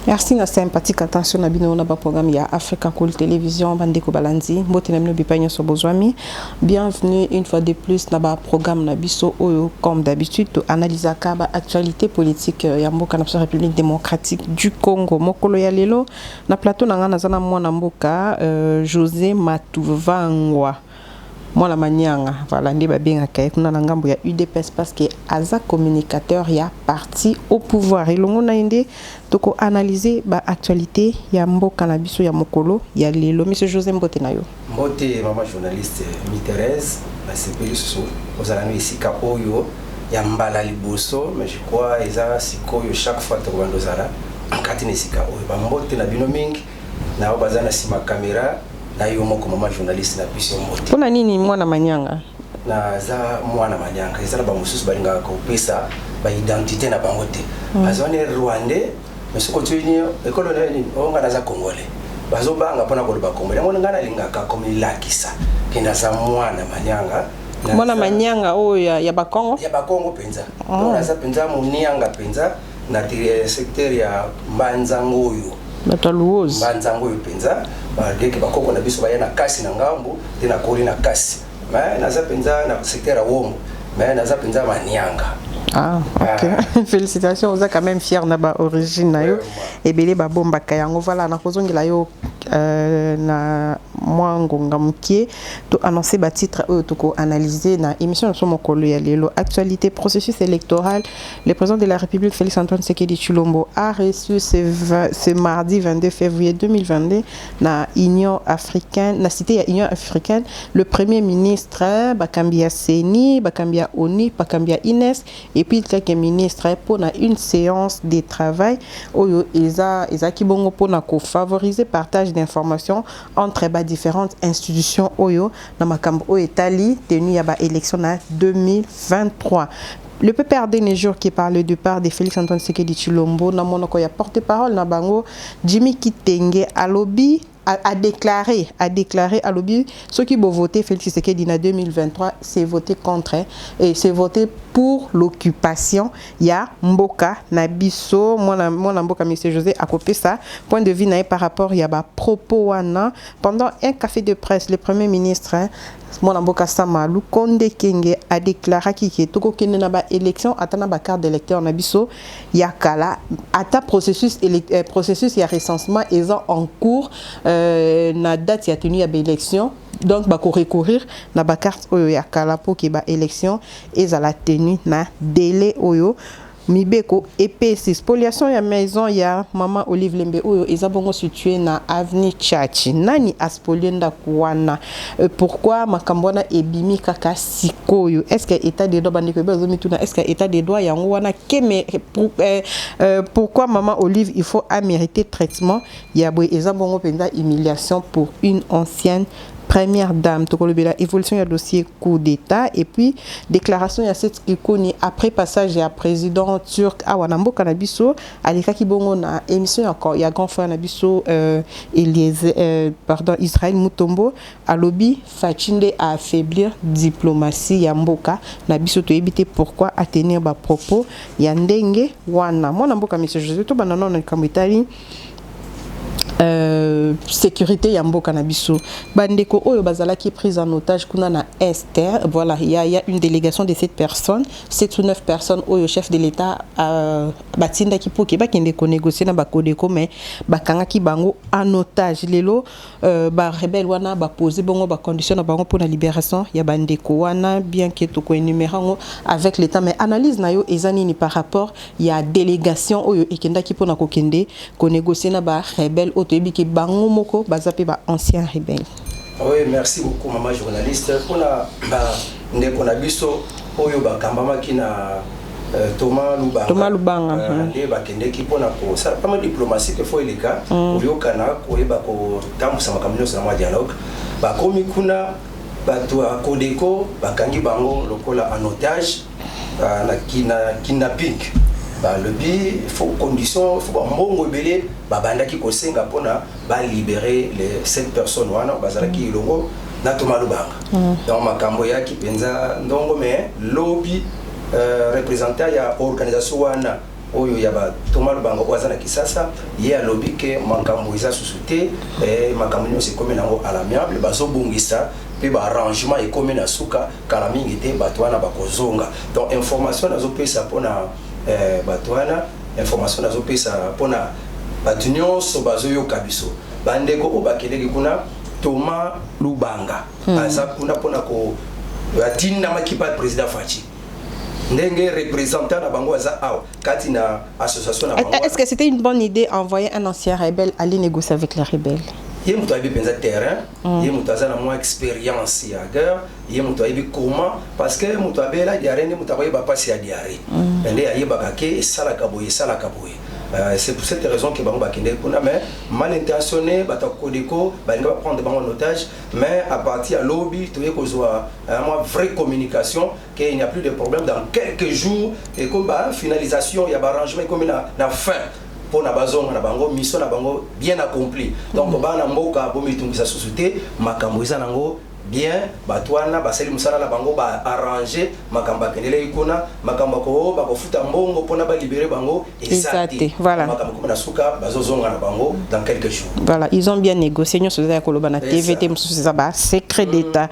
Merci na sympathique attention na bino na ba programme ya Africa Cool Télévision bandeko balanzi mbote na bino bipanya so bozwami. Bienvenue une fois de plus na ba programme na biso oyo comme d'habitude to analyser ka ba actualité politique ya mboka na République démocratique du Congo mokolo ya lelo na plateau na ngana zana mwana mboka José Matuvangwa Mwana Manyanga, voilà, ndi babenga kay kuna na ngambo ya UDPS parce que aza communicateur ya parti au pouvoir. Elongo na inde toko analyser ba actualité ya mboka na biso ya mokolo ya lelo. Monsieur José Mbote na yo. Mbote mama journaliste mi Thérèse, ba sepeli so ozalami isika oyo ya mbala liboso, mais je crois eza sikoyo chaque fois to bandozala enkati na isika oyo. Ba mbote na bino mingi na bazana sima caméra. Na yo moko mama journaliste na biso mbote. Pona nini Mwana Manyanga? Na za Mwana Manyanga, ezala ba mususu balinga ko pesa ba identité na bango te. Bazone Rwandais, mais ce côté ni ekolo na ni onga na za Congolais. Bazo banga pona ko ba Congolais. Ngona ngana linga ka comme lakisa. Kina za Mwana Manyanga. Mwana Manyanga oyo ya ba Congo? Ya ba Congo penza. Na za penza munianga penza na secteur ya Mbanzango oyo. Bataluoz Mbanzango oyo penza. Deke bakoko na biso bayana kasi na ngambu tena koli na kasi mais naza penza na secteur ya Wongo mais naza penza Manyanga. Ah, ok. Félicitations, vous êtes quand même fiers de votre origine. Et bien, les bomba kayango voilà, na kozongela yo na mwangonga mkie to annoncer ba titre to ko analyser na émission sur mokolo ya lelo actualité processus électoral. Le président de la République Félix Antoine Tshisekedi Tshilombo a reçu ce mardi 22 février 2022 na Union africaine, na cité ya Union africaine, le premier ministre Bakambia Seni, Bakambia Oni, Bakambia Ines et puis quelques ministres pour une séance de travail oyo eza kibongo pour na ko favoriser partage d'informations entre différentes institutions oyo na makambo oyo etali tenu ya ba élection na 2023. Le PPRD Nejour qui parle du départ de Félix Antoine Tshisekedi Tshilombo na monoko ya porte-parole na bango Jimmy Kitenge alobi a déclaré à l'objet ceux qui vont voter Félix Tshisekedi en 2023 c'est voter contre et c'est voter pour l'occupation ya mboka na biso mona mboka monsieur José a copié ça point de vue na par rapport ya ba propos wana pendant un café de presse le premier ministre Mwana Mboka Sama Lukonde Kenge a déclaré que toko kende na ba élection atana ba carte d'électeur na biso ya kala ata processus ya recensement est en cours na date ya tenue ya ba élection donc ba ko recourir na ba carte oyo ya kala pour que ba élection ezala tenue na délai oyo Mibeko EPC spoliation ya maison ya Mama Olive Lembe oyo ezabongo situé na avenue Chachi nani aspolienda kuwana pourquoi makambona ebimi kaka sikoyo est-ce que état de droit bandiko bezomituna est-ce que état de droit yango wana keme pourquoi Mama Olive il faut mériter traitement ya boy ezabongo penza humiliation pour une ancienne première dame, évolution du dossier coup d'État et puis déclaration ya cette ikoni après passage à président turc Awanambo Kanabiso alika kibongo na émission encore il y a grand frère Nabiso Israël Mutombo alobi Fachinde à affaiblir diplomatie ya mboka Nabiso to éviter pourquoi à tenir ba propos ya ndenge wana mona mboka monsieur José to banana na kamwitali sécurité ya mboka na biso bandeko oyo bazala qui prise en otage kuna na Esther voilà il y a une délégation de 7 personnes 7 ou 9 personnes oyo chef de l'état batinda ki poke ba kende ko négocier na ba kodeko mais bakanga ki bango en otage lelo ba rebelle wana ba poser bongo ba condition na bango pour la libération ya bandeko wana bien que to ko énumérer avec l'état mais analyse na yo ezani ni par rapport ya délégation oyo ekenda ki pona ko kende ko négocier na ba rebelle otoyebi bango moko bazape ba ancien rebelle. Oui, merci beaucoup maman journaliste pour la ndeko na biso oyo bakambama kina Thomas Lubanga nde bakende ki pona ko ça pas mal diplomatie que faut eleka oyokana ko yeba ko tambusa makambo na mwa dialogue ba komi kuna bato a Kodeko bakangi bango lokola en otage na kidnapping ba lebi faut condition faut mbongo belé ba bandaki ko senga pona ba libérer les 7 personnes wana bazalaki ilongo na Thomas Lubanga donc makambo ya ki penza ndongo mais lobby représentant ya organisation wana oyo ya ba Thomas Lubanga oza na Kisasa ye alobi ke makambo eza susute makambo nyonso ekomi nango à l'amiable bazobongisa pe ba arrangement ekomi na suka kala mingi te bato wana bakozonga. Donc information nazopesa mpona bato wana, information nazopesa mpona bato nyonso bazoyoka biso bandeko oyo bakeleki kuna Thomas Lubanga aza kuna mpona ko atindamaki pa président Faci ndenge représentant na bango aza awa kati na association na bango. Est-ce que c'était une bonne idée envoyer un ancien rebelle aller négocier avec les rebelles? Ye muto ayebi penza terrain, ye muto aza na mwa expérience ya guerre, ye muto ayebi comment parce que muto abela diarrhée ne muto akoyeba pasi ya diarrhée nde ayebaka ke esalaka boye esalaka boye. C'est pour cette raison que bango bakende kuna mais mal intentionné batakodeko balinga prendre bango en otage, mais à partir à lobby toye kozwa moi vraie communication qu'il n'y a plus de problème dans quelques jours et comme ba finalisation ya ba arrangement comme na fin pour na bazonga na bango mission na bango bien accompli. Donc ba na mboka bo mitungisa société makambo eza nango bien batwana basali musala la bango ba arranger makambo kendele ikona makambo ko ba kofuta mbongo pona ba libérer bango exact. Voilà, makambo na suka bazozonga na bango dans quelques jours. Voilà, ils ont bien négocié nous sur koloba na TVT mususu za ba secret d'état.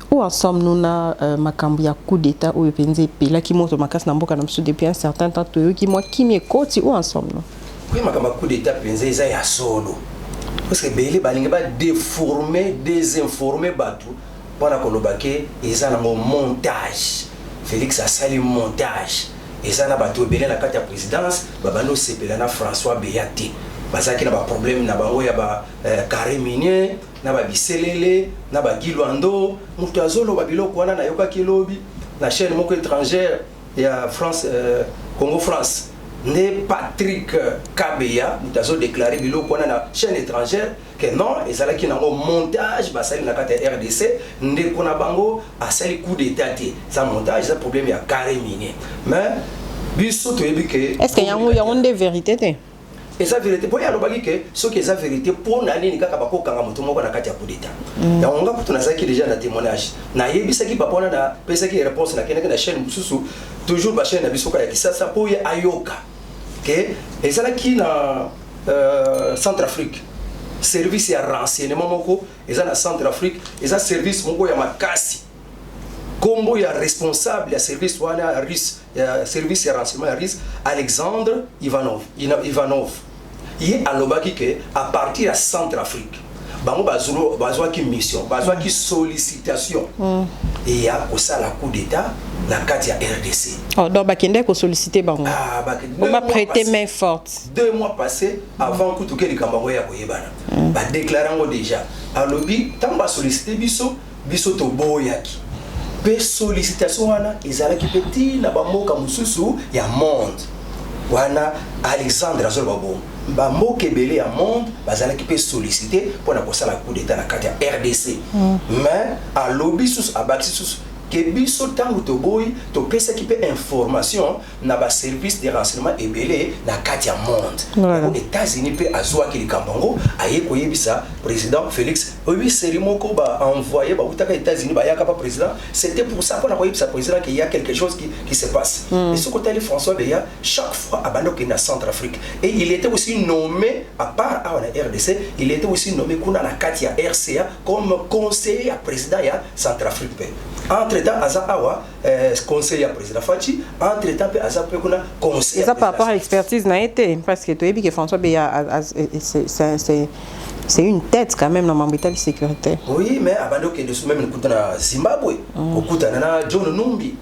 Où ensemble nous na makambo ya coup d'état ou penze pela ki moto makasi na mboka na musu depuis un certain temps to ki moi ki mi koti où ensemble non. Oui makambo coup d'état penze eza ya solo. Parce que Bélé balinga ba déformer, désinformer batu pendant que lobake eza na montage. Félix a sali montage. Eza na batu Bélé na kati ya présidence, babano sepela na François Béaté. Bazaki na ba problème na bango ya ba carré minier, na ba biselele, na ba gilwando, mutu azolo ba biloko wana na yoka kilobi, na chaîne moko étrangère ya France Congo France. Ne Patrick Kabeya mutazo déclaré biloko na chaîne étrangère que non ezalaki nango montage basali na kati ya RDC ndeko na bango asali coup d'état te ça montage ça problème ya carré minier mais biso toyebi que est-ce qu'il y a une vérité te et ça vérité pour y alobaki que ce qui est la vérité pour nani ni kaka bako kanga moto moko na kati ya coup d'état ya onga kutu na zaki déjà na témoignage na yebisa ki papona na pesa ki réponse na kenaka na chaîne mususu toujours ba chaîne na biso ka ya Kisasa po ya ayoka que les gens qui na Centrafrique service ya renseignement moko les gens na Centrafrique les gens service moko ya makasi kombo ya responsable ya service wana RIS ya service ya renseignement ya RIS Alexandre Ivanov il alobaki que à partir de Centrafrique bango bazwa ki mission bazwa ki sollicitation et ya kosala coup d'état na kati ya RDC. Oh, donc bakende ko solliciter bango. Ah, on va prêter main forte. 2 mois passés avant que tout kelika bango ya koyebana. Ba déclarer ngo déjà alobi tamba solliciter biso to boyaki. Pe sollicitation wana ezalaki petit na ba moka mususu ya monde. Wana Alexandre azolo babo. Ba moke belé ya monde bazalaki pe solliciter pour na kosala coup d'état na kati ya RDC. Mais alobi sus abaki sus que biso tango to boy to pesa ki pe information na ba service de renseignement ebelé na kati ya monde. Aux États-Unis pe azwa ki likambango aye ko yebisa président Félix obi sérimoko ba envoyé ba utaka États-Unis ba yaka pa président c'était pour ça qu'on a ko yebisa président qu'il y a quelque chose qui se passe. Et ce côté François Beya chaque fois abando que na Centrafrique et il était aussi nommé à part à la RDC il était aussi nommé kuna na kati ya RCA comme conseiller à président ya Centrafrique pe. Entre-temps, Azawa, conseiller à président Faci, entre-temps, Azawa, conseiller. Ça par rapport à l'expertise n'a été, parce que tu as dit que François Beya, c'est une tête quand même dans l'hôpital sécuritaire. Oui, mais avant que nous même nous à Zimbabwe, au Koutana, John Numbi,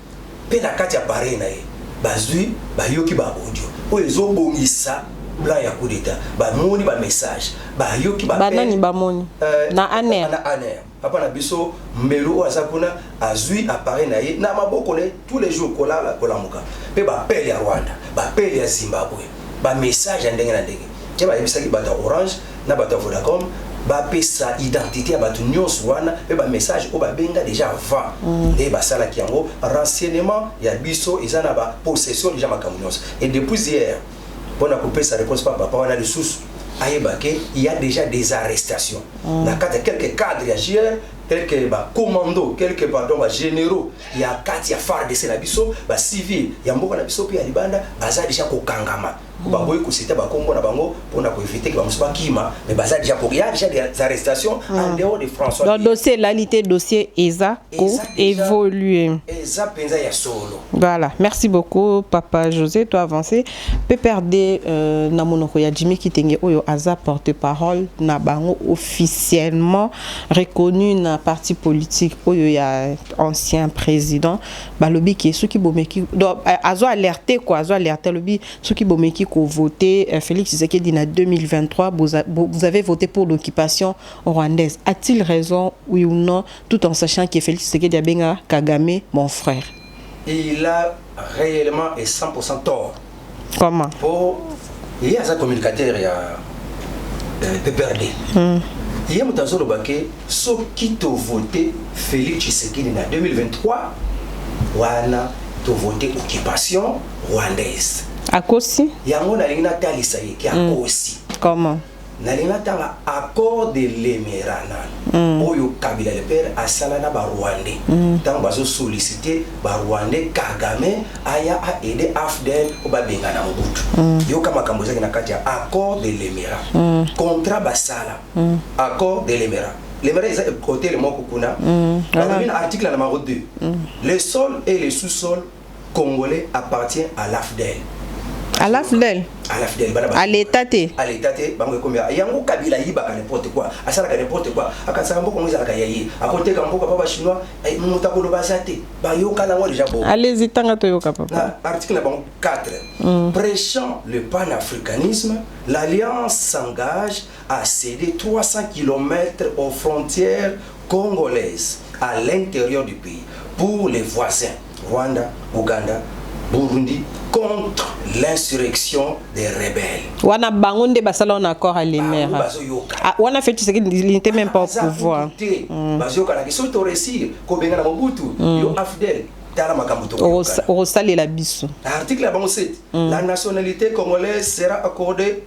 Pena Katia Parena, Bazui, Bayoki Babodio, où ils ont bongi ça. Blanc ya coup d'état ba moni ba message ba yoki ba nani ba moni na aner papa na biso mbelo azakuna azui appareil na ye na maboko ne tous les jours kola la kolamuka pe ba pele ya Rwanda ba pele ya Zimbabwe ba message ndenge na ndenge ke ba yebisaki bata Orange na bata Vodacom ba pesa identité ya batu nyonso wana pe ba message o ba benga déjà avant et ba sala ki yango renseignement ya biso ezana ba possession déjà makamunyos et depuis hier pour la couper sa réponse par papa on a des sources il y a déjà des arrestations dans quelques cadres agir quelques commandos, quelques généraux, il y a 4 ya FARDC na biso, ba civil, ya mboka na biso pe ya libanda, baza déjà ko kangama. Bango ko citer ba kombo na bango pour na ko éviter que ba musuba kima, mais baza déjà pour il y a déjà des arrestations en dehors de François. Donc dossier lalité dossier ESA ko évoluer. ESA penza ya solo. Voilà, merci beaucoup Papa José, toi avancé. PPRD na monoko ya Jimmy Kitenge oyo aza porte-parole na bango officiellement reconnu na parti politique oyo ya ancien président balobi ki ceux qui bomeki azo alerté quoi, azo alerté lobi ceux qui bomeki ko voter Félix Tshisekedi na 2023 vous avez voté pour l'occupation rwandaise. A-t-il raison oui ou non, tout en sachant que Félix Tshisekedi abenga Kagame mon frère? Il a réellement et 100% tort. Comment? Il y a un communicateur, il y a PPRD. Il y a un ceux qui ont voté Félix Tshisekedi en 2023, wana ont voté occupation rwandaise. À Kosi? Il y a un talisa qui a aussi. Comment? Nalinga tanga accord de l'Emirana. Oyo Kabila le père asalana ba Rwandais. Tant bazo solliciter ba Rwandais Kagame aya a aider AFDEL o ba benga na Mobutu. Yo kama kamboza na kati ya accord de l'Emirana. Contrat basala. Accord de l'Emirana. L'Emirana est côté le mot kuna. Dans l'article numéro 2. Le sol et le sous-sol congolais appartient à l'AFDEL. À l'AFDEL. À l'AFDEL. À l'État. À l'État. Bango combien? Yango Kabila yiba n'importe quoi. Asala n'importe quoi. Akasanga mboko mwiza akayayi. Akote kamboko papa chinois. Muta ko lobasate. Ba yoka nango déjà bon. Allez-y tanga to yoka papa. Article 4. Prêchant le panafricanisme, l'Alliance s'engage à céder 300 km aux frontières congolaises à l'intérieur du pays pour les voisins Rwanda, Ouganda, Burundi contre l'insurrection des rebelles. Wana bangonde basala on accord à l'Émera. Wana fait ce qu'il n'était même pas au pouvoir. Bazoka na kiso to réussir ko benga na Mobutu yo AFDEL tala makambo to. Au salé la biso. Article 7. La nationalité congolaise sera accordée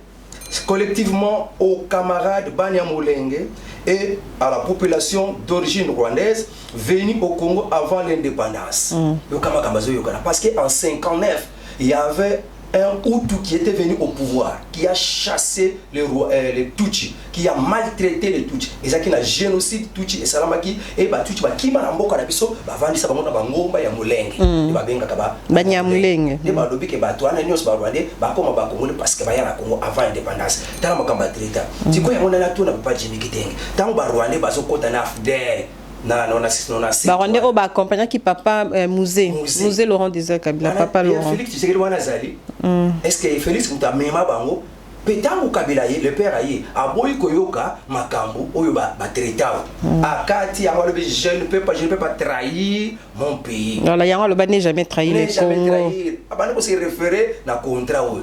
collectivement aux camarades Banyamulenge et à la population d'origine rwandaise venue au Congo avant l'indépendance. Parce qu'en 59, il y avait un Hutu qui était venu au pouvoir, qui a chassé les Tutsis, qui a maltraité les Tutsis. Et ça qui a génocide Tutsi et Salamaki et Tutsi qui m'a ramboka na biso ba vandi sa bango ngomba ya mulenge. Ba benga kaba Banyamulenge. Et ba lobi ke ba toana nyos ba rwandais ba koma ba Congo parce que ba ya na Congo avant l'indépendance. Tala makamba treta. Tiko ya mona na tuna pa Jimmy Kitenge. Tango ba rwandais ba zo kota na AFDEL. Rwandais au accompagnant qui papa musée Laurent Désir Kabila papa Laurent. Félix Tshisekedi wana zali. Est-ce que Félix mutamema bango petango Kabila le père aye aboyi koyoka makambo oyo ba traitao. Akati yango le je ne peux pas trahir mon pays. Non la yango le ba n'est jamais trahi le Congo. Abana ko se référer na contrat oyo.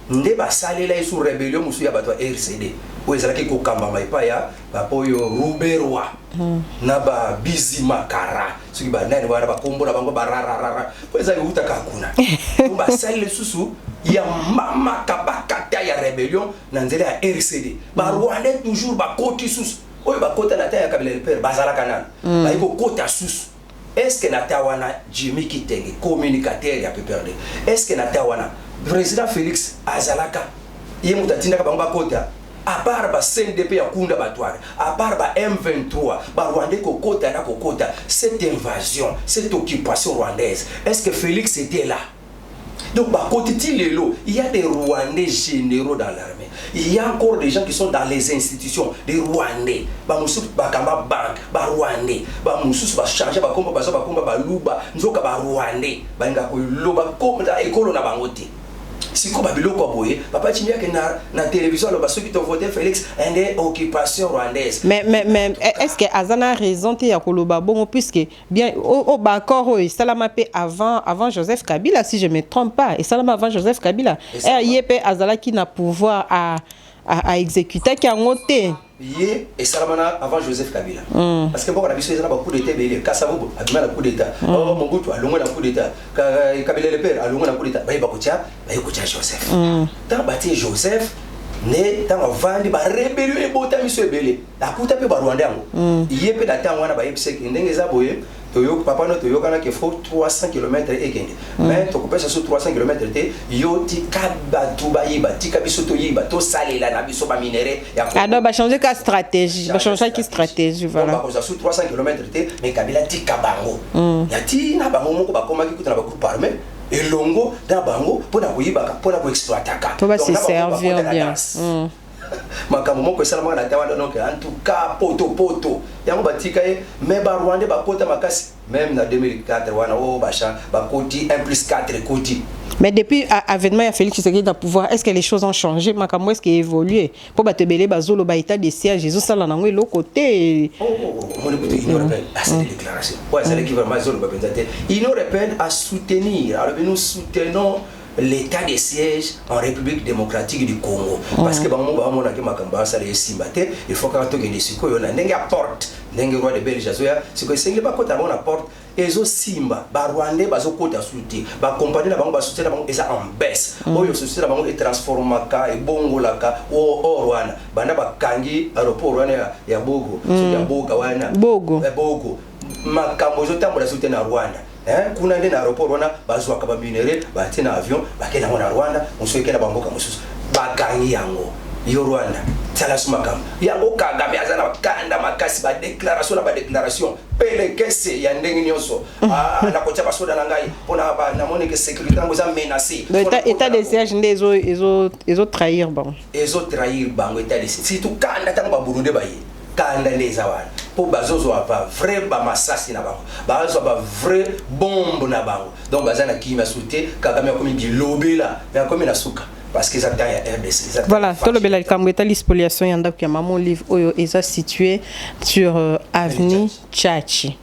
Nde ba salela isu rébellion musu ya bato RCD. Oyo ezalaki kokamba maipa ya bapoyo Ruberwa. Naba Bizima Kara. Soki ba nani ba kombo na bango bararara. Po ezali utaka kuna. Ba salela susu ya mama kabakata ya rébellion na nzela ya RCD. Ba Rwandais toujours ba koti susu. Oyo ba kota na ya Kabila le père bazala kanana. Ba iko kota susu. Est-ce que Natawana Jimmy Kitenge communicateur ya PPRD? Est-ce que Natawana président Félix Azalaka yemutatinda ka bamba kota à part ba CNDP ya kunda batware à part ba M23 ba Rwandais kokota na kokota cette invasion cette occupation rwandaise est-ce que Félix était là? Donc bah côté Tilelo, il y a des Rwandais généraux dans l'armée. Il y a encore des gens qui sont dans les institutions, des Rwandais. Bah moussou bah kamba bank, bah Rwandais. Bah moussou bah chargé bah komba bah luba, nzoka bah Rwandais. Bah nga ko loba comme da école na bangote. Si ko ba biloko boye, papa chimia que na télévision lo ba ceux qui t'ont voté Félix une occupation rwandaise. Mais est-ce que Azana a raison te ya koloba bon puisque bien au bakor et Salama pe avant Joseph Kabila si je me trompe pas et Salama avant Joseph Kabila yep Azala qui n'a pouvoir à exécuter qui a ngoté Yé et Salamana avant Joseph Kabila. Parce que bon, on a vu ces coup d'état, mais Kassavobo a du mal à coup d'état. Oh, mon goût, à l'ongou d'un coup d'état. Kabila le père, à l'ongou d'un coup d'état. Bah, il va Joseph. Dans bâti Joseph, ne tanga vandi ba rebellion e bota miso ebele akuta pe ba Rwanda yango yepe da tanga wana ba yebise ndenge za boye toyo papa no toyo kana ke faut 300 km et kende mais to kopesa sur 300 km te yo ti kaba tu ba yiba ti kabiso to yiba to salela na biso ba minéré ya ah ba changer ka stratégie ba changer ki stratégie voilà ba ko sur 300 km te mais kabila ti kabango ya ti na bango moko ba koma ki kuta na ba groupe armé et longo da bango pona ko yiba pona ko exploiter ka to ba se servir bien makambo moko esalama na tawa donc en tout cas poto yango batika ye mais ba Rwanda ba kota makasi même na 2004 wana o bacha ba koti 1+4 koti. Mais depuis avènement ya Félix Tshisekedi dans pouvoir, est-ce que les choses ont changé? Makambo est-ce qu'il a évolué pour ba tebele bazolo ba état de siège Jésus sala nango le côté on écoute Union européenne à cette déclaration ouais c'est qui vraiment zolo ba benzate Union européenne à soutenir alors nous soutenons l'état de siège en République démocratique du Congo parce que bango ba mona ke makamba sala esimbate il faut que to gende siko yo na ndenge apporte ndenge roi de Belgique azoya siko sengi ba kota bona porte ezo simba ba Rwandais bazo kota souti ba compagnie na bango ba souti na bango eza en baisse oyo souti na bango e transformaka e bongolaka o Rwanda banda ba kangi aéroport wana ya Bogo ya Boga wana Bogo makambo zo tambola souti na Rwanda kuna ndena aéroport wana bazwa ka ba minéré ba tina avion ba kena na Rwanda musoyeke na bamboka mususu ba kangi yango yo Rwanda tala sumakam yango Kagame azana kanda makasi ba déclaration pele kese ya ndenge nyonso na kotia basoda na ngai pona ba na moni que sécurité ngo za menacé état de siège ndezo trahir bango état de siège surtout kanda tango ba Burundi ba ye kanda leza wana pour bazozo ba vrai ba masasi na bango bazo ba vrai bombe na bango donc bazana kima souté Kagame akomi bilobela mais akomi na suka parce que ça taille RDC voilà tout le bel kamweta l'ispoliation yanda kwa maman livre oyo est situé sur avenue Tchachi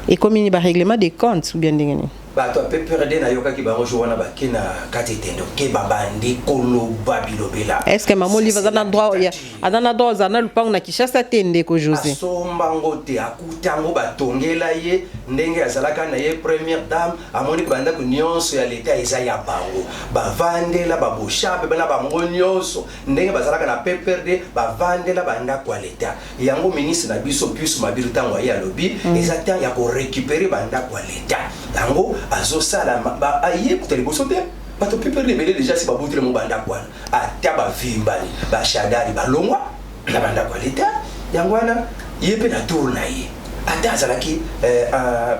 et comme il y a règlement des comptes ou bien ndengeni ba to pe perdre na yoka ki ba rojo wana ba kina katitendo ke babandi kolo babilobela est-ce que maman livre za na droit ya adana droit za na lupango na Kishasa tende ko José somba ngote akutango batongela ye ndenge azalaka na ye première dame amoni banda ko nyonso ya l'état eza ya bango bavandela baboshape bana bango nyonso ndenge bazalaka na PPRD bavandela banda kwa l'état yango ministre na biso plus mabiru tango ya lobi eza temps ya ko récupérer banda kwa l'état yango azo sala ba aye kuteli bosote bato PPRD belé déjà si babutile mo banda kwa ata ba vimbali ba shadari ba longwa na banda kwa l'état yango wana yepe na tourna ye ata azalaki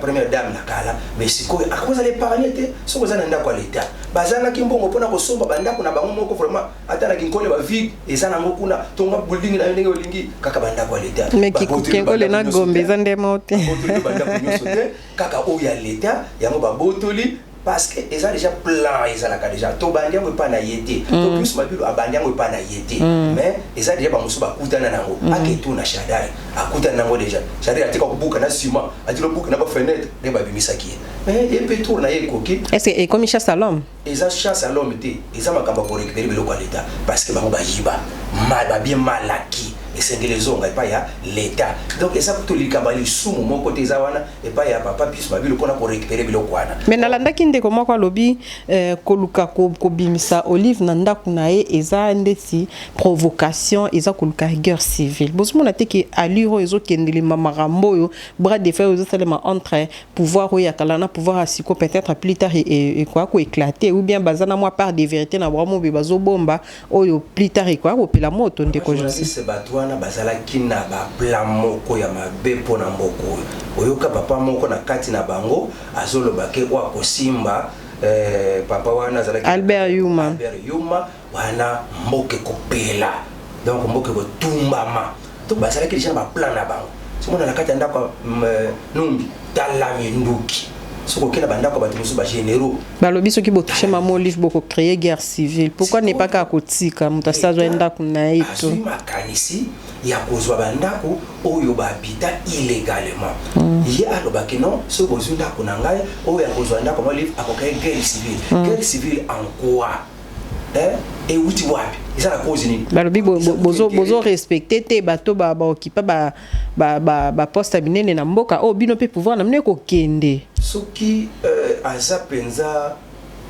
première dame na kala mais sikoyo akoza les parents soko za nda kwa l'état bazana ki mbongo pona ko somba banda kuna bango moko vraiment ata na kinkole ba vide ezana ngo kuna tonga building na ndenge olingi kaka banda kwa l'état mais kinkole na gombe za ndemo te banda kunyo sote kaka o ya l'état yango ba botoli parce que ils ont déjà plan ils ont la déjà to bandia mo pa na yete to plus mabilu abandia mo pa na yete mais ils ont déjà ba musu ba kutana nango aketu na shadari akuta nango déjà shadari atika kubuka na ciment atilo buka na ba fenêtre ne ba bimisaki mais et peut tour na yekoki est-ce que comme chasse à l'homme ils ont chasse à l'homme té ils ont makamba pour récupérer le quoi l'état parce que ba ba yiba mal ba bien malaki et c'est que les onga pas ya l'état donc et ça pour les kabali sumu mon côté za wana et pas ya papa plus mabilu pona pour récupérer bilo kwana mais nalanda kinde ko moko lobi koluka ko bimisa Olive nanda kunae eza ndeti provocation eza koluka guerre civile bozomona te ke aliro ezo kendeli mamarambo yo bras de fer ezo salema entre pouvoir ya kalana pouvoir asiko peut-être plus tard et quoi ko éclater ou bien bazana moi par des vérités na bramo be bazo bomba oyo plus tard et quoi ko pela moto ndeko José na bazala kina ba plan moko ya mabe pona mboko oyoka papa moko na kati na bango azoloba ke wa kosimba papa wana azala Albert Yuma wana mboke kopela donc mboke ko tumbama to bazala ke déjà ba plan na bango simona na kati ndako numbi talami nduki soko kena banda ko batu musu ba généraux balobi soki bo toucher maman Olive boko créer guerre civile pourquoi ne pas ka kotika mutasazo enda kuna ito makanisi ya kozwa bandako oyo ba habita illégalement ye aloba ke non so bozunda kuna ngai oyo ya kozwa ndako maman Olive akokai guerre civile en quoi et uti wapi isa la cause ni balobi bozo respecter te bato ba occuper ba poste binene na mboka o bino pe pouvoir na mne ko kende soki aza penza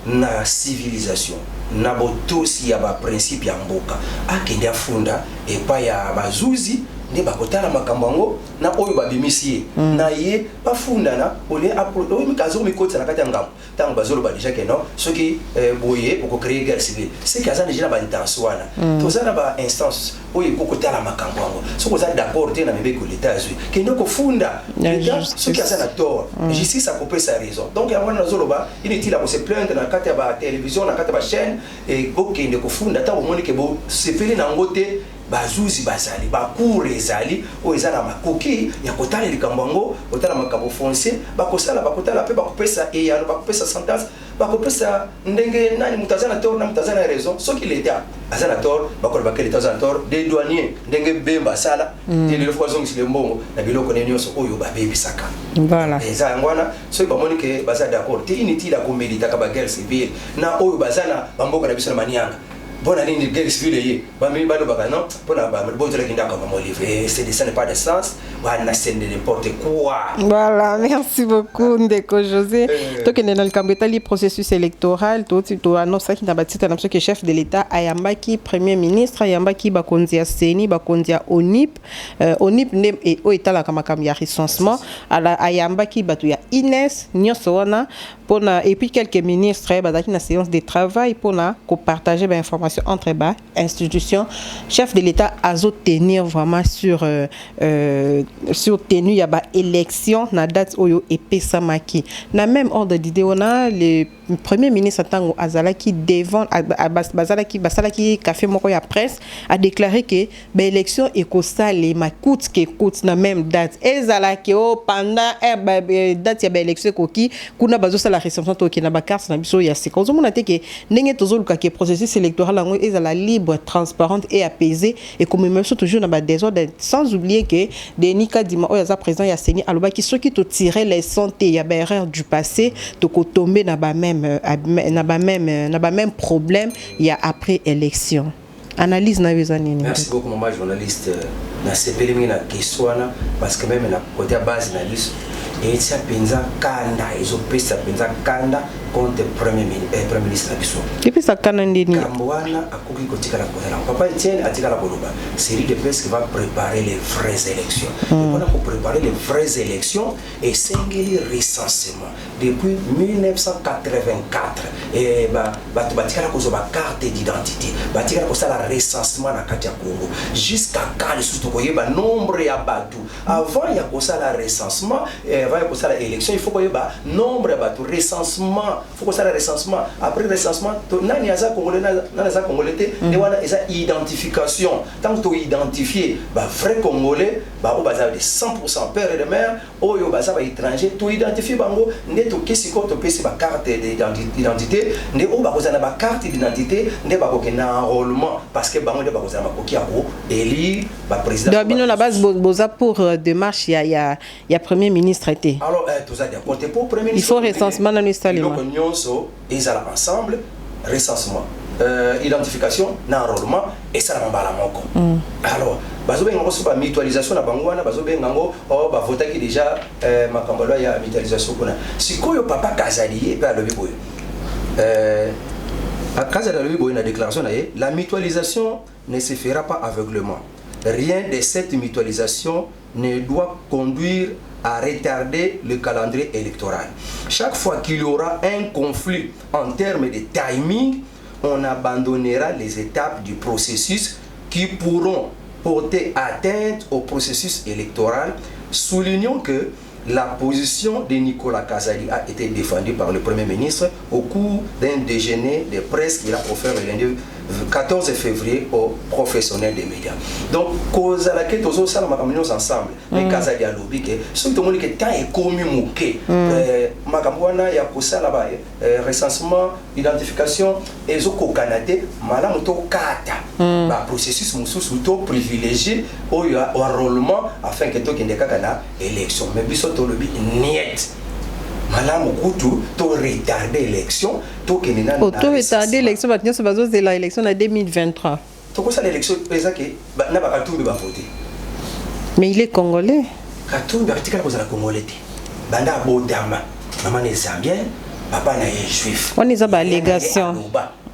na civilisation na botosi ya ba principe ya mboka akende afunda epa ya bazuzi nde bakotala makambo yango na oyo babimisi na ye bafundana ole oyo mikazo mikotisa na kati ya ngambo ntango bazoloba déjà ke non soki boye okocréer guerre civile seki aza déjà na baintention wana toza na bainstance oyo ekokotala makambo yango soki oza d'accord te na mibeko leta azwi kende okofunda leta soki aza na tort justice akopesa raison donc yango wana nazoloba inutile ya kose plaindre na kati ya batélévision na kati ya bachaîne bokende kofunda ntango omoni ke bosepeli nango te bazuzi bazali bakure ezali oyo eza na makoki ya kotala likambo yango kotala makambo foncier bakosala bakotala mpe bakopesa eyano bakopesa sentence bakopesa ndenge nani moto aza na tort na moto aza na raison soki leta aza na tort bakoloba ke leta aza na tort des douaniers ndenge bemba asala te lelo fo bazongisile mbongo na biloko ne nyonso oyo babebisaka eza yango wana soki bamoni ke baza d'accord te inutile ya komeditaka baguerre civile na oyo baza na bamboka na biso na manianga bon année de guerre civile yé bami balo bakana pona ba bon tele kinda comme mon livre c'est ça n'est pas de sens wana c'est n'importe quoi. Voilà, merci beaucoup Ndeko José. To kende na likambeta li processus électoral to annonce ki na batita na que chef de l'état ayambaki premier ministre ayambaki bakonzi ya CENI bakonzi ya ONIP ONIP ne et o etala kama ya recensement ala ayambaki batu ya INES nyonso wana pona et puis quelques ministres bazaki na séance de travail pona ko partager ba information entre bas institutions chef de l'état azo tenir vraiment sur tenue ya ba élection na date oyo epesamaki na même ordre d'idée on a le premier ministre tango azalaki devant basalaki café moko ya presse a déclaré que ba élection ekosale ma coûte que coûte na même date ezalaki pendant date ya ba élection koki kuna bazo la réception to ki na ba carte na biso ya sika ozomona te ke ndenge tozoluka ke processus électoral yango ezala libre transparente et apaisée et comme même toujours na ba désordre sans oublier que Denis Kadima oyo aza président ya CENI aloba ki soki to tirer les santé ya ba erreur du passé to ko tomber na ba même problème ya après élection analyse na bezanini. Merci beaucoup maman journaliste na sepeli mingi na kiswana parce que même na côté base na liste et ça penza kanda ezopesa penza kanda contre premier ministre biso et puis ça kanda ndini kamwana akoki kotika la kozala papa Etienne atika la koloba série de presse qui va préparer les vraies élections et pour préparer les vraies élections et singeli recensement depuis 1984 et batika la kozoba carte d'identité batika la kosala recensement na kati ya Congo jusqu'à quand surtout koyeba nombre ya batu avant ya kosala recensement avant ya kosala élection il faut koyeba nombre ya batu recensement faut que ça le recensement après le recensement nani aza congolais nani aza congolais et wana eza identification tant to identifier ba vrai congolais ba o baza de 100% père et de mère o yo baza ba étranger to identifier bango nde to kesiko to pesi ba carte d'identité nde o ba kozana ba carte d'identité nde ba kokena enrôlement parce que bango nde ba kozana ba kokia ko élire ba président d'abino la base boza pour démarche ya premier ministre été alors tout ça pour premier ministre il faut recensement dans l'installation nyonso ezala ensemble recensement identification na enrôlement et ça la mbala moko alors bazobenga ngo soba mutualisation na bango wana bazobenga ngo ba votaki déjà makambolo ya mutualisation kuna sikoyo papa Kazali pe alobi boyo Kazali alobi boyo na déclaration na ye la mutualisation ne se fera pas aveuglement rien de cette mutualisation ne doit conduire à retarder le calendrier électoral. Chaque fois qu'il y aura un conflit en termes de timing, on abandonnera les étapes du processus qui pourront porter atteinte au processus électoral. Soulignons que la position de Nicolas Kazali a été défendue par le Premier ministre au cours d'un déjeuner de presse qu'il a offert le lundi 14 février aux professionnels des médias. Donc, cause à laquelle tous nous ensemble, les Kazali à lobby, ce que monde qui est commis mouké, Makamwana ya kosa là-bas, recensement, identification, et zoko Canada, madame to kata, bah processus moussous to privilégié au enrôlement afin que to kende kakana élection. Mais biso to lobby niet. Madame Koutou, tu retarder l'élection, tu retarder l'élection, maintenant ça va être l'élection en 2023. Tu sais l'élection, c'est ça que n'a pas Katumbi va voter. Mais il est congolais. Katumbi article pour la congolais. Banda Bodama, maman est zambienne, papa na est juif. On est à l'allégation.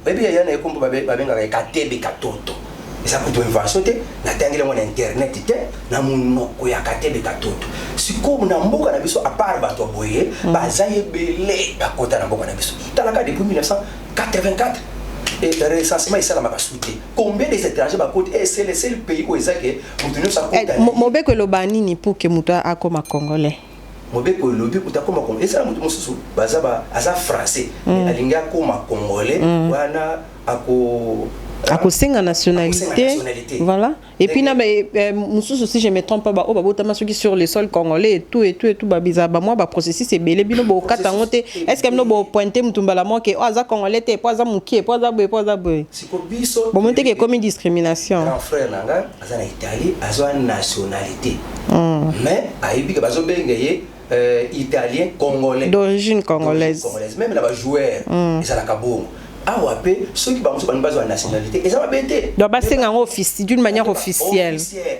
Bébé ya na kombo babenga katebe katoto. Esa kuto invention te na tangile mon internet te na munoko ya katebe katoto. Siko na mboka na biso a part bato boye bazaye belé bakota na mboka na biso. Talaka depuis 1984. Et recensement ici à la Makasouté. Combien des étrangers bakote et c'est le seul pays où ezake mutunu sa kota. Mobeko lobani ni pour que muta akoma congolais. Mobeko lobi utakoma congolais. Et ça mutu mususu bazaba aza français. Alinga koma congolais wana ako akosenga nationalité, voilà. Et puis na si je me trompe pas, sur le sol congolais et tout babiza ba moi ba processus c'est belé bino bo katango te. Est-ce que no bo pointer mutumbala mo ke aza congolais te poza mukie poza boy. Sikobiso. Bon monte que comme une discrimination. Grand frère nanga aza na Italie aza nationalité. Mais aibi ke bazo bengeye italien congolais d'origine congolaise. Même là ba joueur ça la kabongo. Ah ouais, ceux qui ont besoin de nationalité, ils ont bêté. Donc, c'est d'une manière officielle.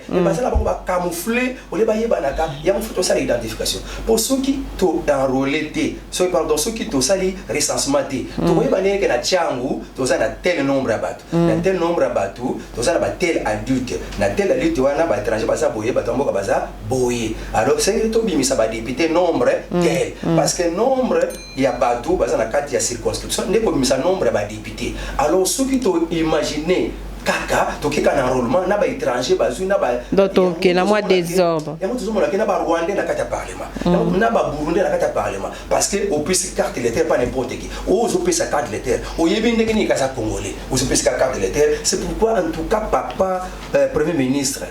Mais parce que va camoufler, on les bailler banaka, il y a une photo ça l'identification. Pour ceux qui t'ont enrôlé, ceux qui t'ont sali recensement, tu vois banner que na tchangu, tu as tel nombre à battre, na tel nombre à battre, tu as tel adulte, na tel adulte tu as na étranger basa boyer, batambo basa boyer. Alors c'est que tu bimi ça va député nombre tel, parce que nombre il y a bateau basa na carte il y a circonscription, n'est pas bimi ça nombre député. Alors ceux qui t'ont imaginé kaka tokeka na enrôlement na ba étranger bazu na ba donc na moi désordre ya mutu zomola na ba rwandais na kata parlement na ba burundais na kata parlement parce que au plus carte lettre pas n'importe qui au zo pesa carte lettre au yebi ndenge ni kasa congolais au zo pesa carte lettre. C'est pourquoi en tout cas papa premier ministre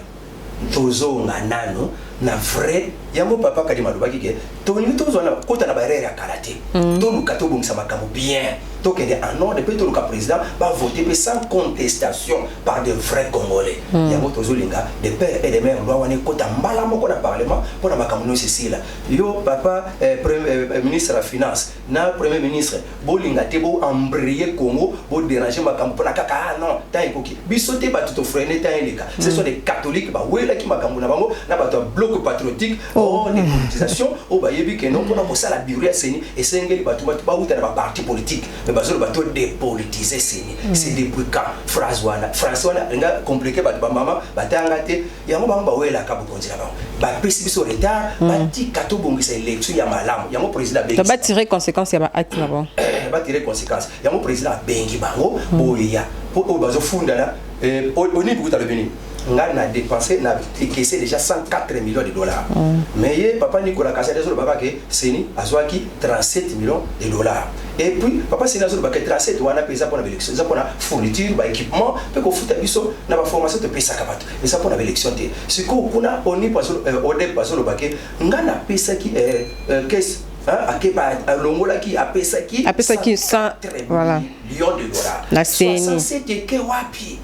tozo nganano na vrai yango papa kadima lobaki ke to ni tozo na kota na barrière ya karaté to luka to bongisa makambo bien to kende en ordre pe to luka président va voter sans contestation par de vrais congolais yango tozo linga de père et de mère loi wane kota mbala moko na parlement pour na makambo no ceci yo papa premier ministre de la finance na premier ministre bolinga te bo embrayer Congo bo déranger makambo pour na kaka non ta ikoki bisote ba tout freiner ta eleka ce sont des catholiques ba wela ki makambo na bango na ba bloc patriotique les politisations au bayebi que non pour ça la bureau seni et sengeli batu ba uta na parti politique mais bazolo bato dépolitiser seni c'est depuis quand François nga compliqué batu ba mama batanga te yango bango ba wela ka bokonzi na bango ba pesi biso retard ba ti kato bongisa élection ya malamu yango président bengi ba tirer conséquence ya ba acte na bon ba tirer conséquence yango président bengi bango boya po bazo funda na oni bukuta le beni nga na dépensé na décaissé déjà 104 millions de dollars. Mais papa Nicolas Kassa désolé papa que Seni azwaki 37 millions de dollars. Et puis papa Seni azolo baka 37 wana pesa pour la élection, ça pour la fourniture, ba équipement, pe ko futa biso na ba formation te pesa kabato. Et ça pour la élection te. Ce ko kuna oni pasolo ode pasolo baka nga na pesa ki caisse longola qui a pesa qui 100 voilà millions de dollars. La Seni 67 et que wapi.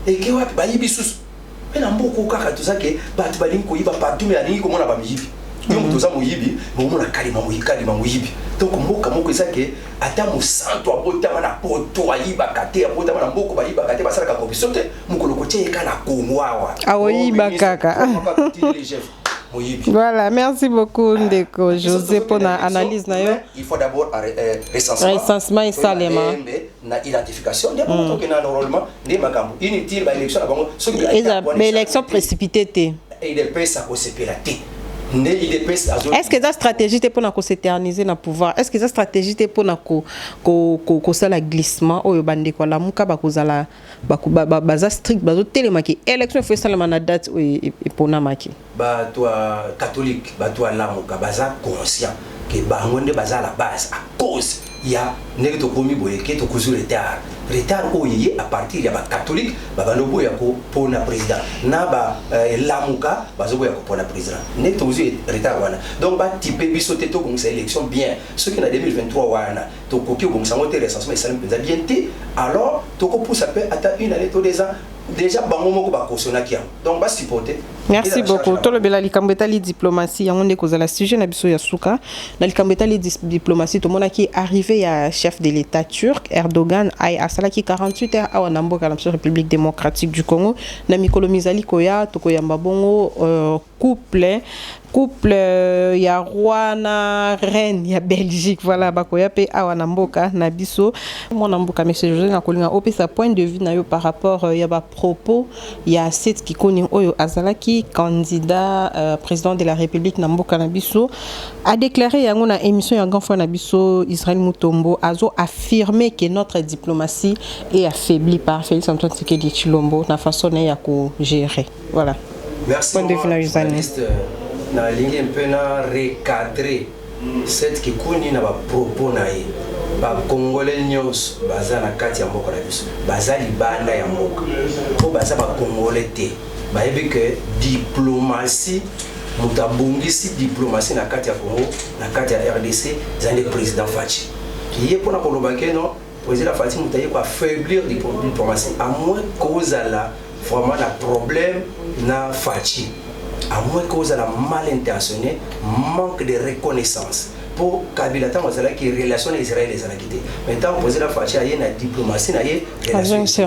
Et que wapi ba yibisus na mboko kaka tuzake batu balingi koyiba partout mais alingi komona ba miyibi yo mutoza moyibi bomona kalima moyibi donc mboka moko ezake ata musanto abotama na poto ayiba kate abotama na mboko bayiba kate basala ka kobisote mukolo kotie kana kongwawa awoyiba kaka. Voilà, merci beaucoup Ndeko José pour la analyse na yo. Il faut d'abord recensement et salement na identification des moments que na enrôlement des makambo inutile ba élection na bango ce qui mais élection précipitée té et des pesa ko sepelate. Est-ce que la stratégie est pour s'éterniser dans le pouvoir? Est-ce que la stratégie est pour la glissement au bande quoi la muka bakozala baza strict bazo télémaki élection faut ça la date et pour na maki ba toi catholique ba toi la muka baza conscient que bango nde baza la base à cause ya ndenge to komi boye ke to kuzu retard oye à partir ya ba catholique ba banobo ya ko pona président na ba lamuka bazobo ya ko pona président ndenge to kuzu retard wana donc ba type bisote to comme élection bien ce qui na 2023 wana to koki comme ça moté recensement et salam penza bien té alors to ko pousse peu ata une année to déjà bango moko ba cautionnakia donc ba supporter. Merci beaucoup. Tout le bela likambeta li diplomatie yangonde kozala sujet na biso ya suka na likambeta li diplomatie to mona ki arrivé ya chef de l'état turc Erdogan ay asala ki 48 heures awa namboka na République démocratique du Congo na mikolo mizali koya to koyamba bongo couple couple ya roi na reine ya Belgique voilà bakoya pe awa na mboka na biso mwana mboka monsieur José na kolinga opesa point de vue na yo par rapport ya ba propos ya Seth Kikuni oyo azalaki candidat président de la République na mboka na biso a déclaré yango na émission ya grand frère na biso Israël Mutombo azo affirmer que notre diplomatie est affaiblie par Félix Antoine Tshisekedi Tshilombo na façon ya ko gérer voilà. Merci. Point de vue na journaliste na ligne un peu na recadrer Seth Kikuni na ba propos na ye ba congolais nyos baza na kati ya mboka na biso baza libanda ya mboka po baza ba congolais te ba yebi que diplomatie mutabungisi diplomatie na kati ya Congo na kati ya RDC zande président Fachi qui est pour na koloba ke non président Fachi mutaye ko affaiblir diplomatie à moins cause la vraiment la problème na Fachi à moins cause la mal intentionné manque de reconnaissance pour Kabila tant qui relation Israël et Zanakité maintenant poser la Fachi aye na diplomatie na ye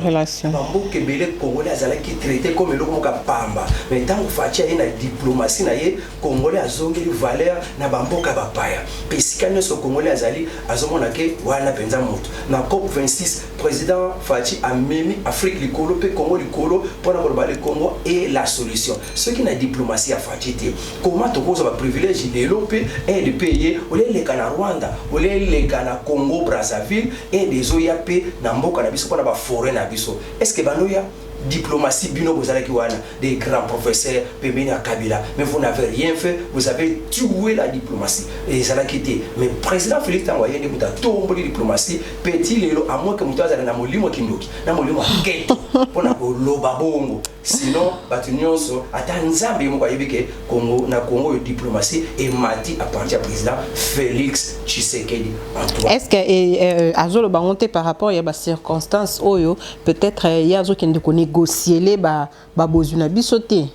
relation bambo ke belé congolais azalaki traité comme le comme pamba maintenant Fachi aye na diplomatie na ye congolais azongeli valeur na bamboka bapaya pesikano so congolais azali azomona ke wana penza moto na COP 26 président Fachi a memi Afrique likolo pe Congo likolo pour na koloba le Congo est la solution ce qui na diplomatie a Fachi te comment to cause ba privilège de l'OP et de payer les Ghana Rwanda, les Ghana Congo Brazzaville et des OIAP na mboka na biso pour na forêt na biso. Est-ce que banoya diplomatie bino bozalaki wana des grands professeurs pembeni ya Kabila mais vous n'avez rien fait, vous avez tué la diplomatie et ça l'a quitté mais président Félix Tangoye ne muta tomboli diplomatie petit lelo à moins que mutaza na molimo kindoki na molimo keto pona ko loba bongo sinon batu nyonso ata nzambe mo yebike Congo na Congo de diplomatie et mati à partir du président Félix Tshisekedi Antoine. Est-ce que azolo bangonte par rapport ya ba circonstances oyo peut-être yazo kende ko négocier les ba bozuna bisoté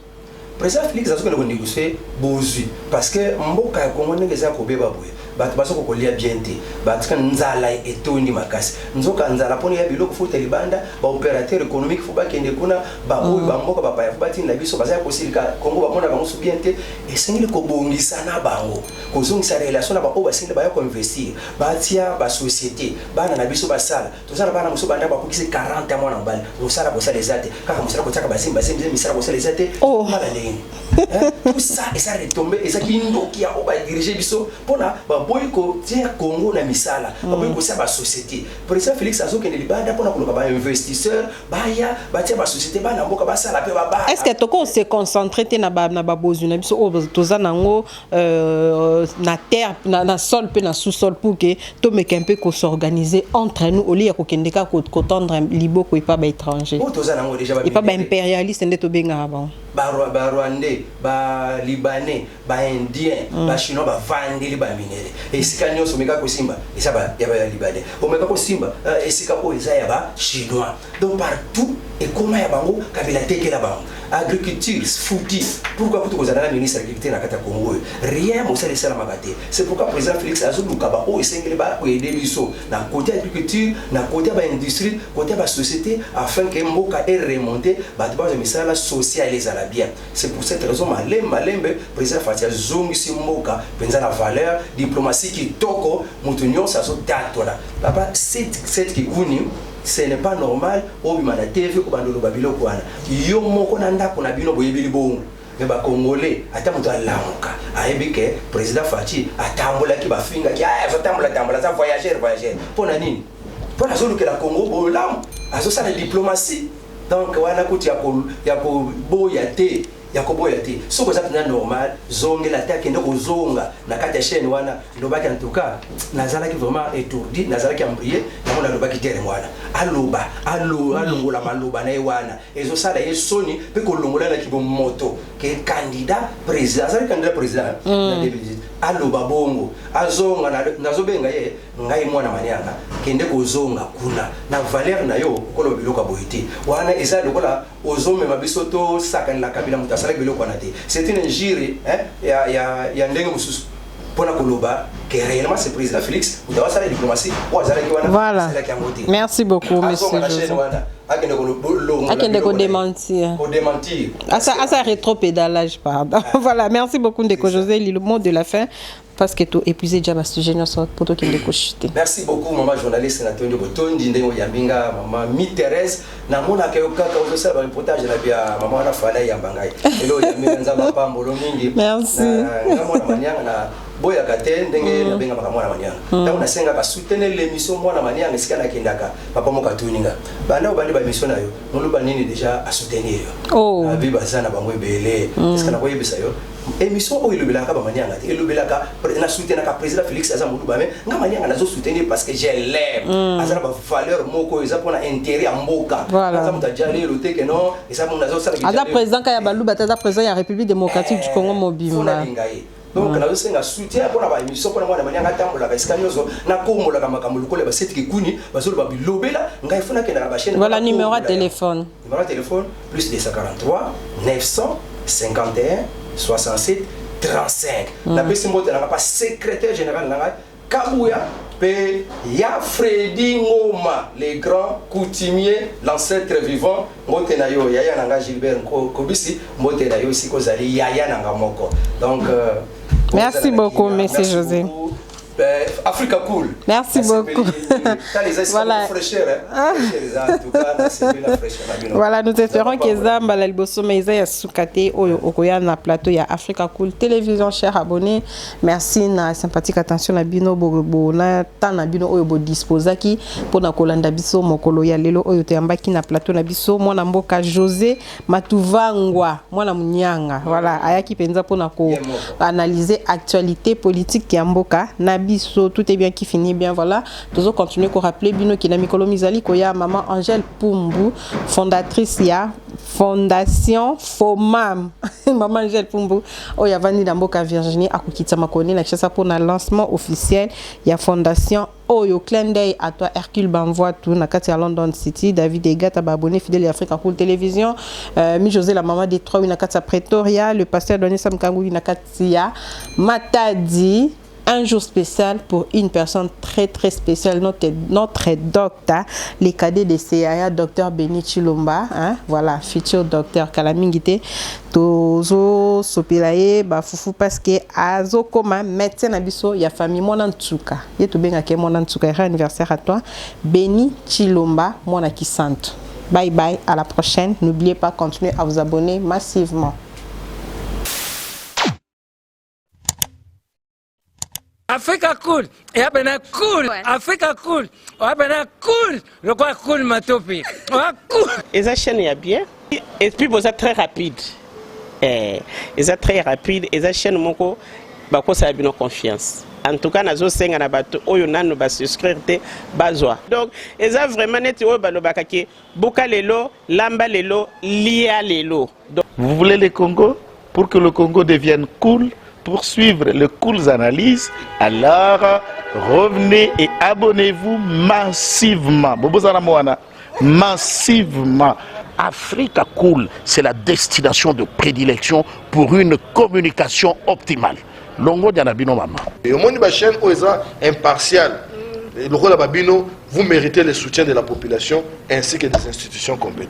président Félix azoko ko négocier bozu parce que mboka ya Congo ngeza ko beba boye batu baso ko lia bien te batu kan nzala etondi makasi nzoka nzala poni ya biloko futa libanda ba opérateur économique fu ba kende kuna ba boyi ba mboka ba pa fu bati na biso baza ko silika Congo ba mona bango su bien te et sengile ko bongisa na bango ko zongisa relation na ba o ba sengile ba ya ko investir ba tia ba société bana na biso ba sala to sala bana muso banda ba ko kisi 40 mois na bali to sala ko sala ezate kaka musala ko taka ba simba misala ko sala ezate oh mala leni tout ça et ça retomber et ça qui ndoki a o ba diriger biso pona boy ko tia Congo na misala boy ko sa ba société président Félix azokende libanda pona ko ba investisseur baya ba tia ba société ba na mboka ba sala pe ba est-ce que toko se concentrer te na ba bozu na biso o toza nango na terre na sol pe na sous-sol pour que to meke un peu ko s'organiser entre nous au lieu ko kendeka ko tendre liboko et pas ba étranger o toza nango déjà ba et pas ba impérialiste nde to benga ba Rwandais, ba Libanais, ba Indien, ba Chinois, ba Vandeli, ba Minere. Et si kanyo someka ko Simba, et ça ba ya ba Libanais. Omeka ko Simba, et si ka ko eza ya ba Chinois. Donc partout et comment ya bango Kabila teke la bango. Agriculture, fouti. Pourquoi vous avez un ministre de l'agriculture na Congo? Rien mo sala sala magate. C'est pourquoi président Félix Azulu Kaba o esengele ba ko aider biso na côté agriculture, na côté ba industrie, côté ba société afin que mboka est remonté ba ba misala social les ala bien. C'est pour cette raison malembe président Fatia zongi si mboka penza la valeur diplomatie qui toko mutunyo sa so tatona. Papa cette qui kuni ce n'est pas normal au bimana TV ko bandolo babilo kwana yo moko na ndako na bino boyebili bongo mais ba congolais ata muto alamuka ayebike président Fachi atambola ki bafinga ki azo tambola za voyager pona nini pona zolu ke la Congo bolam azo sa la diplomatie donc wana kuti ya ko boya te yakoboya te soko za pina normal zonge la ta kende ko zonga na kati ya chaîne wana ndobaki en tout cas nazala ki vraiment étourdi nazala ki ambrier na mona ndobaki tere mwana aloba alongola maloba na ewana ezo sala ye soni pe ko longola na kibo moto ke candidat président azali candidat président na 2018 aloba bongo azonga nazobenga ye ngai mwana manianga kende ko zonga kuna na valeur na yo ko lo biloka boyite wana eza lokola ozome mabisoto sakani la Kabila mutasala biloko na te c'est une injure ya ndenge mususu pour la Koloba, que réellement c'est président Félix, vous devez faire la diplomatie, voilà. Merci beaucoup, monsieur José. Démentir. Ça rétropédalage, pardon. Voilà, merci beaucoup, Ndeko José. Le mot de la fin, parce que tu épuisé déjà le sujet, pour toi qui me décochité. Merci beaucoup, maman journaliste Nathalie Botondi, Ndeko Yambinga, maman Mi-Thérèse. Namona Kayoka, quand vous savez, reportage, il y a maman Rafana Yambangai. Hello, Yambinga, Papa Molomingi. Merci. Boya kate ndenge na benga mwana manyanga donc na senga ka soutenir l'émission mwana manyanga sikana kendaka papa moka tuninga banda obandi ba émission na yo moluba nini déjà à soutenir yo abi bazana bango ebele sikana ko yebisa yo émission o ilobelaka ba manyanga te ilobelaka na soutenir ka président Félix aza moluba mais nga manyanga nazo soutenir parce que je l'aime azana ba valeur moko eza pona intérêt ya mboka aza mutajali lote que non eza mon nazo sala aza président ka ya baluba aza président ya République démocratique du Congo mobimba. Donc on a un soutien pour la émission pour la manière d'attendre la escagnoso na ko la makamuluko le basset ki kuni bazolo ba bilobela ngai funa ke na ba chaîne. Voilà numéro de téléphone. Numéro de téléphone plus 243 951 67 35. La personne moto na pas secrétaire général na Kabouya pe ya Freddy Ngoma, le grand coutumier, l'ancêtre vivant, mote na yo yaya nanga Gilbert Kobisi, mote na yo si kozali yaya nanga moko. Donc merci beaucoup, monsieur José. Africa Cool. Merci beaucoup. Voilà. Voilà, nous espérons que Zamba la liboso meza ya sukate oyo okoya na plateau ya Africa Cool télévision, chers abonnés. Merci na sympathique attention na bino bo na tana bino oyo bo disposaki pona kolanda biso mokolo ya lelo oyo teyambaki na plateau na biso mwana mboka José Matuvangwa mwana munyanga. Voilà, ayaki penza pona ko analyser actualité politique ya mboka na biso, tout est bien qui finit bien. Voilà, nous allons continuer à rappeler bino qui na mikolo mizali koya maman Angèle Pumbu, fondatrice ya Fondation Fomam. Maman Angèle Pumbu oya vandi na mboka Virginie akukitsa makoni na kisa pour na lancement officiel ya Fondation Oyo. Clin d'œil à toi Hercule Banvoa tout na kati à London City. David Egata abonné fidèle Africa Cool télévision. Mi José la maman des trois na kati à Pretoria, le pasteur Doné Sam Kangou na kati ya Matadi. Un jour spécial pour une personne très très spéciale, notre docteur, les cadets de CAA, docteur Beni Chilomba, hein? Voilà, futur docteur Kalamingite, Tozo Sopilaye, Bafoufou, parce que Azo Koma, médecin Nabiso, il y a famille Monantsuka, il y a tout bien à Monantsuka, anniversaire à toi, Beni Chilomba, Monaki Santo. Bye bye, à la prochaine. N'oubliez pas, continuez à vous abonner massivement. Africa Cool, et abena cool, Africa Cool, abena cool, le quoi cool matopi, cool. Et ça chaîne est bien, et puis vous êtes très rapide, et ça très rapide, et ça chaîne moko, bah quoi ça a bien confiance. En tout cas, nazo senga na bato oyo nanu ba souscrire te bazwa. Donc, et ça vraiment net oyo balo bakaki, boka lelo, lamba lelo, lia lelo. Vous voulez le Congo pour que le Congo devienne cool? Pour suivre les cool analyses, alors revenez et abonnez-vous massivement. Massivement. Africa Cool, c'est la destination de prédilection pour une communication optimale. Longo Dianabino Mama. Et au monde de la chaîne, impartial. Le rôle de Babino, vous méritez le soutien de la population ainsi que des institutions compétentes.